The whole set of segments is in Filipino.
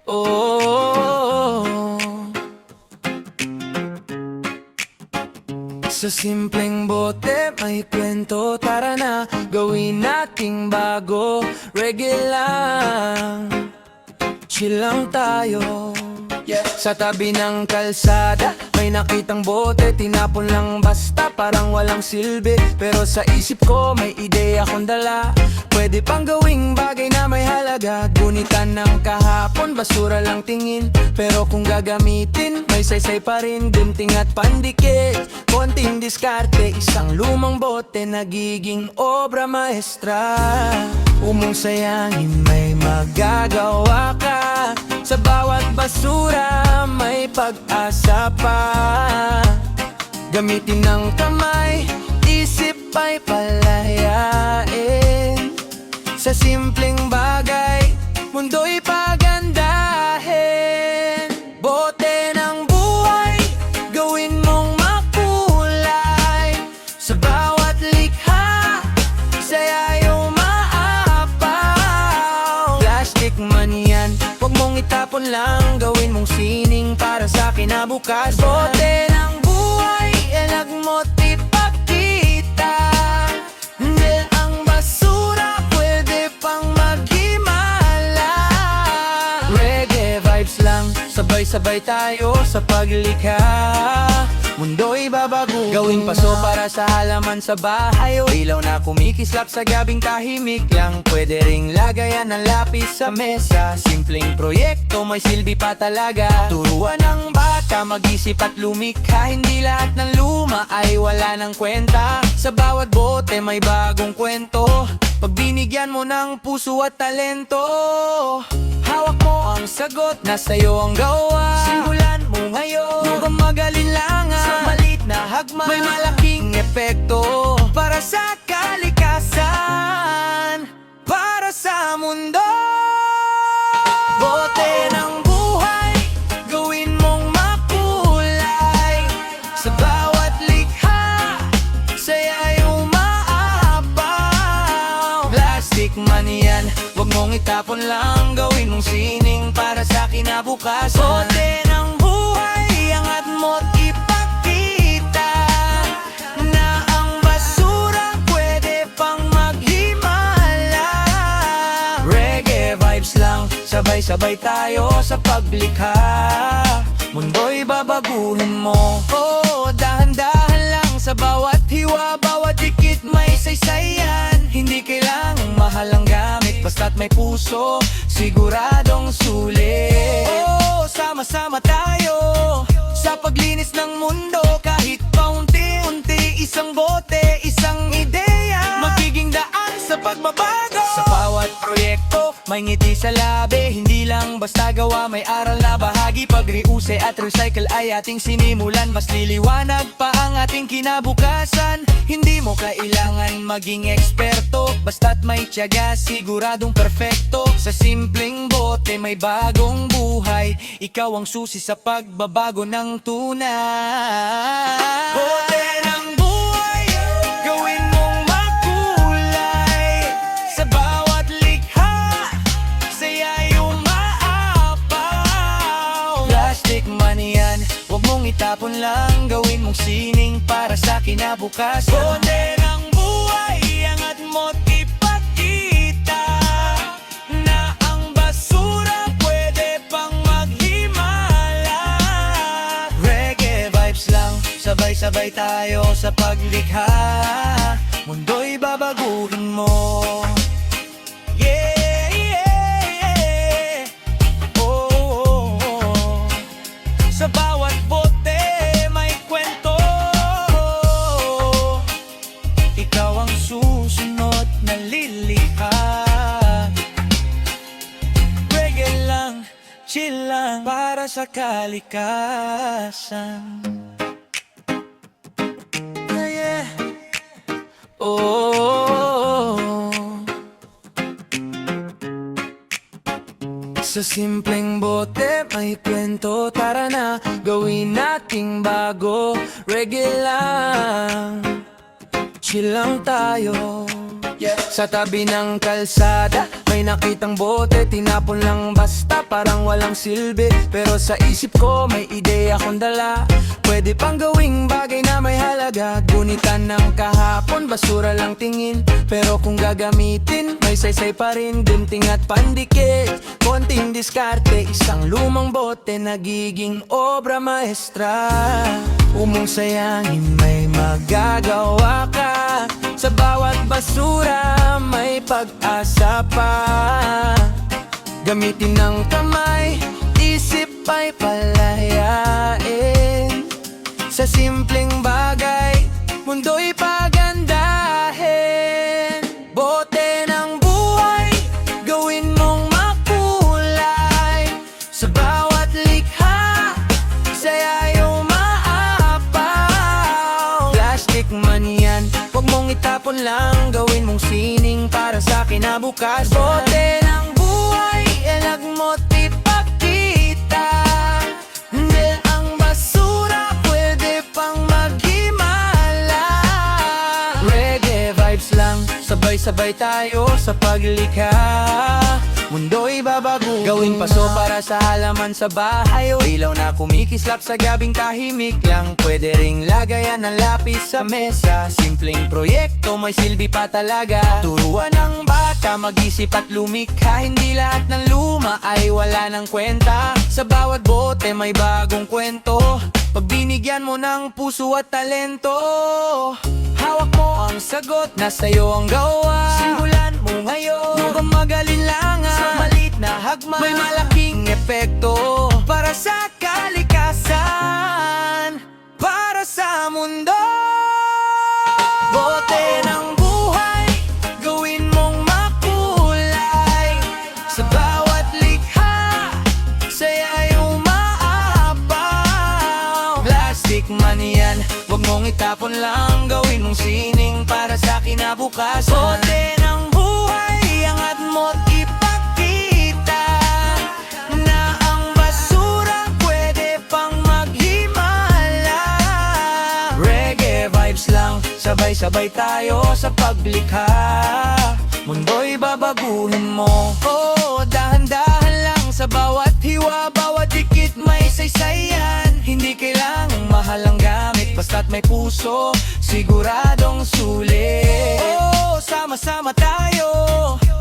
Oh, sa simpleng bote may kwento. Tara na, gawin nating bago. Reggae lang, chill lang tayo. Sa tabi ng kalsada may nakitang bote, tinapon lang basta parang walang silbi. Pero sa isip ko may ideya akong dala, pwede pang gawing bagay na may halaga. Gunitan ng kahapon, basura lang tingin, pero kung gagamitin may saysay pa rin. Gunting at pandikit, konting diskarte, isang lumang bote nagiging obra maestra. Umong sayangin may magagawa ka, sa bawat basura may pag-asa pa. Gamitin ng kamay, isip ay palayain. Sa simpleng bagay, mundo'y pagandahin. Bote ng buhay, gawin mong makulay. Sa bawat likha, saya yung maapaw. Plastic man yan, huwag mong itapon lang, gawin mong sining para sa kinabukasan. Bote ng buhay, ilag mo't ipakita. Hindi ang basura pwede pang maghimala. Reggae vibes lang, sabay-sabay tayo sa paglikha. Mundo'y babago, gawing paso para sa halaman sa bahay. O ilaw na kumikislap sa gabing tahimik lang. Pwede ring lagayan ng lapis sa mesa. Simpleng proyekto, may silbi pa talaga. Turuan ng bata mag-isip at lumikha. Hindi lahat ng luma ay wala ng kwenta. Sa bawat bote may bagong kwento, pag binigyan mo ng puso at talento. Hawak mo ang sagot, nasa'yo ang gawa. Simulan mo ngayon, huwag kang mag-alinlangan. Sa maliit na hagman, may malaking epekto para sa kalikasan, para sa mundo. Bote ng buhay, gawin mong makulay. Sa bawat likha, saya yung maapaw. Plastic man yan, huwag mong itapon lang, gawin mong sining para sa kinabukasan. Bote ng buhay, angat mo't ipakita na ang basura pwede pang maghimala. Reggae vibes lang, sabay-sabay tayo sa paglikha. Mundo'y babaguhin mo, oh, dahan-dahan lang. Sa bawat hiwa, bawat dikit may saysayan. Hindi kailangang mahal ang gamit, basta't may puso, siguradong sulit. Oh, sama-sama tayo sa paglinis ng mundo. Kahit paunti-unti, isang bote, isang ideya, magiging daan sa pagbabago. Sa bawat proyekto, may ngiti sa labi. Hindi lang basta gawa, may aral na bahagi. Pag-reuse at recycle ay ating sinimulan, mas liliwanag pa ang ating kinabukasan. Hindi mo kailangan maging eksperto, basta't may tiyaga, siguradong perfecto. Sa simpleng bote may bagong buhay, ikaw ang susi sa pagbabago ng tunay. Bote ng buhay, gawin mong makulay. Sa bawat likha, saya yung maapaw. Plastic man yan, huwag mong itapon lang, gawin mong sining para sa kinabukasan. Bote ng buhay, angat mo't ipakita na ang basura pwede pang maghimala. Reggae vibes lang, sabay-sabay tayo sa paglikha. Mundo'y babaguhin mo. Yeah, yeah, yeah. Oh, oh, oh. Sa bawat bote may kwento, ikaw ang susunod na lilikha. Reggae lang, chill lang para sa kalikasan. Yeah, yeah. Oh, sa simpleng bote may kwento. Tara na, gawin nating bago. Reggae lang, chill lang tayo. Sa tabi ng kalsada may nakitang bote, tinapon lang basta parang walang silbi. Pero sa isip ko may ideya akong dala, pwede pang gawing bagay na may halaga. Gunitan ng kahapon, basura lang tingin, pero kung gagamitin may saysay pa rin. Gunting at pandikit, konting diskarte, isang lumang bote nagiging obra maestra. Umong sayangin may magagawa ka, sa bawat basura may pag-asa pa. Gamitin ng kamay, isip ay palayain. Sa simpleng bagay, mundo'y pagandahin. Bote ng buhay, gawin mong makulay. Sa bawat likha, saya yung maapaw. Plastic man yan, huwag mong itapon lang, gawin mong sining para sa kinabukasan. Bote ng buhay, elag mo't ipakita. Hindi ang basura pwede pang maghimala. Reggae vibes lang, sabay-sabay tayo sa paglikha. Mundo'y babago, gawing paso para sa halaman sa bahay, o ilaw na kumikislap sa gabing tahimik lang. Pwede ring lagayan ng lapis sa mesa, simpleng proyekto may silbi pa talaga. Turuan ng bata mag-isip at lumikha, hindi lahat ng luma ay wala ng kwenta. Sa bawat bote may bagong kwento, pag binigyan mo ng puso at talento. Hawak mo ang sagot, nasa'yo ang gawa. Simulan mo ngayon, huwag kang mag-alinlangan. Sa malit na hagma, may malaking epekto para sa kalikasan, para sa mundo. Bote ng buhay, gawin mong makulay. Sa bawat likha, saya yung maapaw. Plastic man yan, huwag mong itapon lang, gawin mong sining para sa kinabukasan. Bote ng buhay, angat mo't ipakita na ang basura pwede pang maghimala. Reggae vibes lang, sabay-sabay tayo sa paglikha. Mundo'y babaguhin mo, oh, dahan-dahan lang. Sa bawat hiwa, bawat dikit may saysayan. Hindi kailangang mahal ang gamit, basta't may puso, siguradong sulit. Oh, sama-sama tayo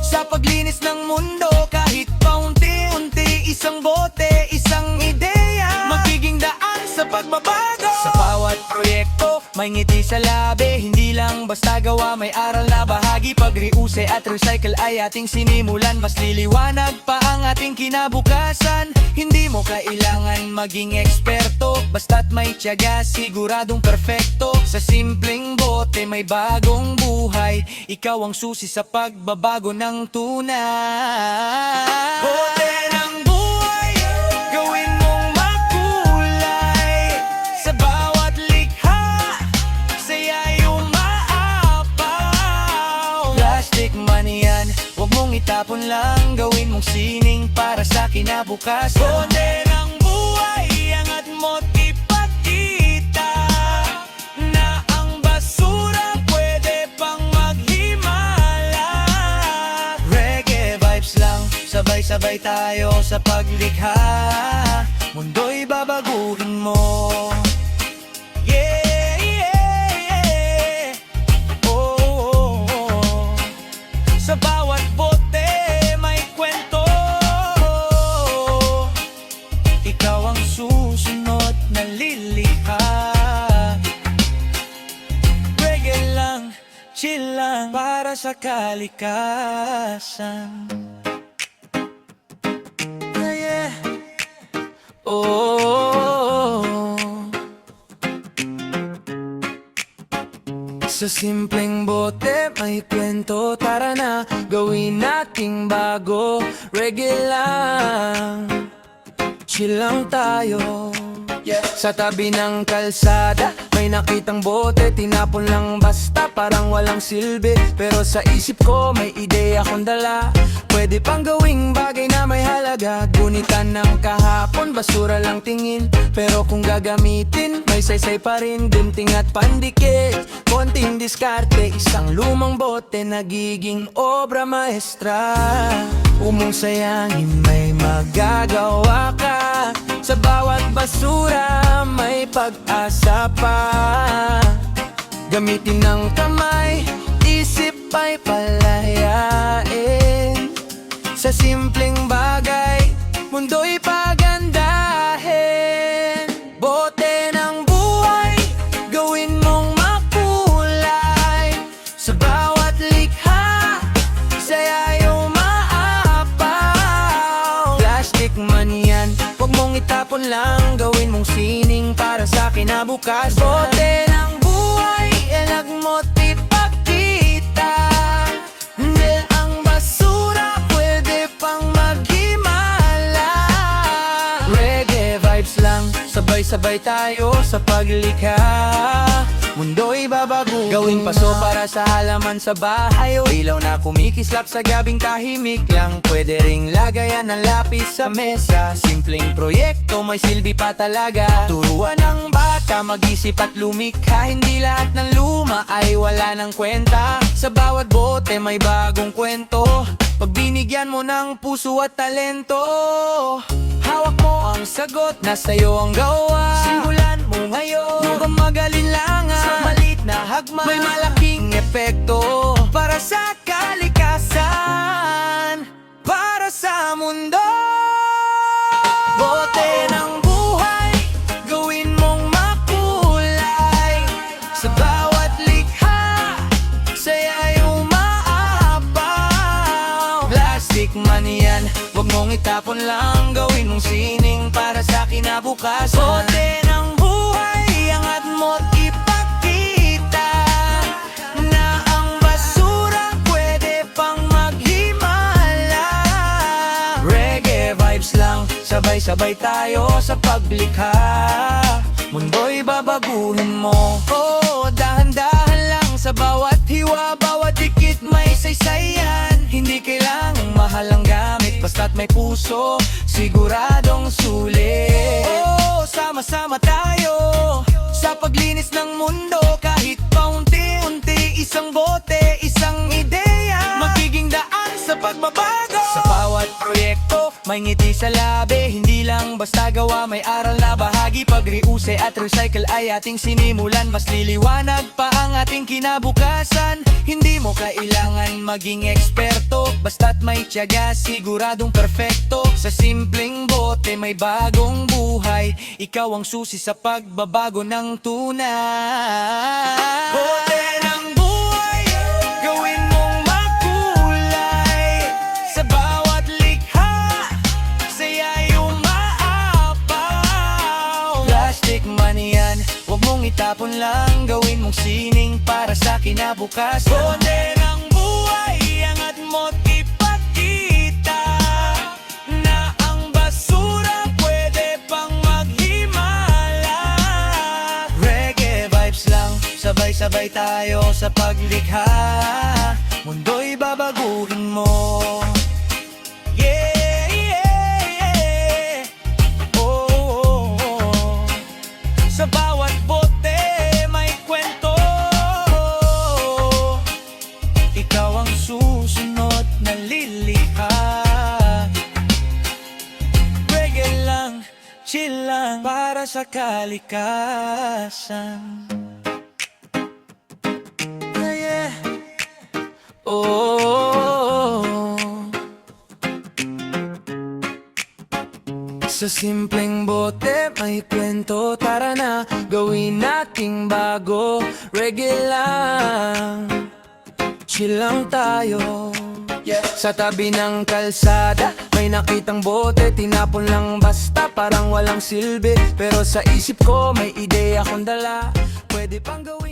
sa paglinis ng mundo. Kahit paunti-unti, isang bote, isang ideya, magiging daan sa pagbabago. Sa bawat proyekto, may ngiti sa labi, hindi lang basta gawa, may aral na bahagi. Pag-reuse at recycle ay ating sinimulan, mas liliwanag pa ang ating kinabukasan. Hindi mo kailangan maging eksperto, basta't may tiyaga, siguradong perfecto. Sa simpleng bote may bagong buhay, ikaw ang susi sa pagbabago ng tunay. Bote ng buhay, gawin mong makulay. Sa bawat likha, saya yung maapaw. Plastic man yan, huwag mong itapon lang, gawin mong sining para sa kinabukasan. Bote ng buhay, angat mo't ipakita na ang basura pwede pang maghimala. Reggae vibes lang, sabay-sabay tayo sa paglikha. Mundo'y babaguhin mo. Yeah, yeah, yeah. Oh, oh, oh. Sa bawat bote may kwento, ikaw ang susunod na lilikha. Reggae lang, chill lang, para sa kalikasan. Yeah, yeah. Oh, sa simpleng bote may kwento, tara na gawin nating bago. Reggae lang, chill lang tayo. Sa tabi ng kalsada may may nakitang bote, tinapon lang basta parang walang silbi. Pero sa isip ko may ideya akong dala, pwede pang gawing bagay na may halaga. Gunitan ng kahapon, basura lang tingin, pero kung gagamitin, may saysay pa rin. Gunting at pandikit, konting diskarte, isang lumang bote nagiging obra maestra. Umong sayangin, may magagawa ka. Sa bawat basura, may pag-asa pa. Gamitin ng kamay, isip ay palayain. Sa simpleng bagay, mundo'y pagandahin. Bote ng buhay, gawin mong makulay. Sa bawat likha, saya'y umaapaw. Plastic man yan, huwag mong itapon lang. Gawin mong sining para sa kinabukasan. Bote ng buhay, elag mo't ipakita. Dahil ang basura pwede pang maghimala. Reggae vibes lang, sabay-sabay tayo sa paglikha. Mundo'y babago, gawing paso para sa halaman sa bahay. O ilaw na kumikislap sa gabing tahimik lang. Pwede ring lagayan ng lapis sa mesa. Simpleng proyekto, may silbi pa talaga. Turuan ng bata mag-isip at lumikha. Hindi lahat ng luma ay wala ng kwenta. Sa bawat bote may bagong kwento. Pag binigyan mo ng puso at talento, hawak mo ang sagot, nasa'yo ang gawa. Simulan mo ngayon, huwag kang mag-alinlangan. Sa malit na hagma, may malaking epekto. Para sa kalikasan, para sa mundo. Bote ng buhay, gawin mong makulay. Sa bawat likha, saya'y umaapaw. Plastic man yan, huwag mong itapon lang. Gawin mong sining para sa kinabukasan. Bote ng buhay, angat mo't ipakita na ang basura pwede pang maghimala. Reggae vibes lang, sabay-sabay tayo sa paglikha. Mundo'y babaguhin mo. Oh, dahan-dahan lang sa bawat hiwa, bawat dikit may saysayan. Hindi kailangang mahal ang gamit, basta't may puso, siguradong sulit. Oh, sama-sama tayo sa paglinis ng mundo. Kahit paunti-unti, isang bote, isang ideya, magiging daan sa pagbabago. Sa bawat proyekto, may ngiti sa labi. Hindi lang basta gawa, may aral na bahagi. Pag-reuse at recycle ay ating sinimulan. Mas liliwanag pa ang ating kinabukasan. Hindi mo kailangan maging eksperto, basta't may tiyaga, siguradong perfecto. Sa simpleng bote may bagong buhay. Ikaw ang susi sa pagbabago ng tunay. Bote ng buhay, gawin mong makulay. Sa bawat likha, saya'y umaapaw. Plastic man yan, huwag mong itapon lang. Gawin mong sining para sa kinabukasan. Bote ng buhay, angat mo't ipakita na ang basura pwede pang maghimala. Reggae vibes lang, sabay-sabay tayo sa paglikha. Mundo'y babaguhin mo. Yeah, yeah, yeah. Oh, oh, oh. Sa bawat bote may kwento. Ikaw ang susunod na lilikha. Reggae lang, chill lang para sa kalikasan. Yeah, yeah. Oh, sa simpleng bote may kwento. Tara na, gawin nating bago. Reggae lang, chill lang tayo. Sa tabi ng kalsada, may nakitang bote, tinapon lang basta parang walang silbi. Pero sa isip ko may ideya akong dala, pwede pang gawin.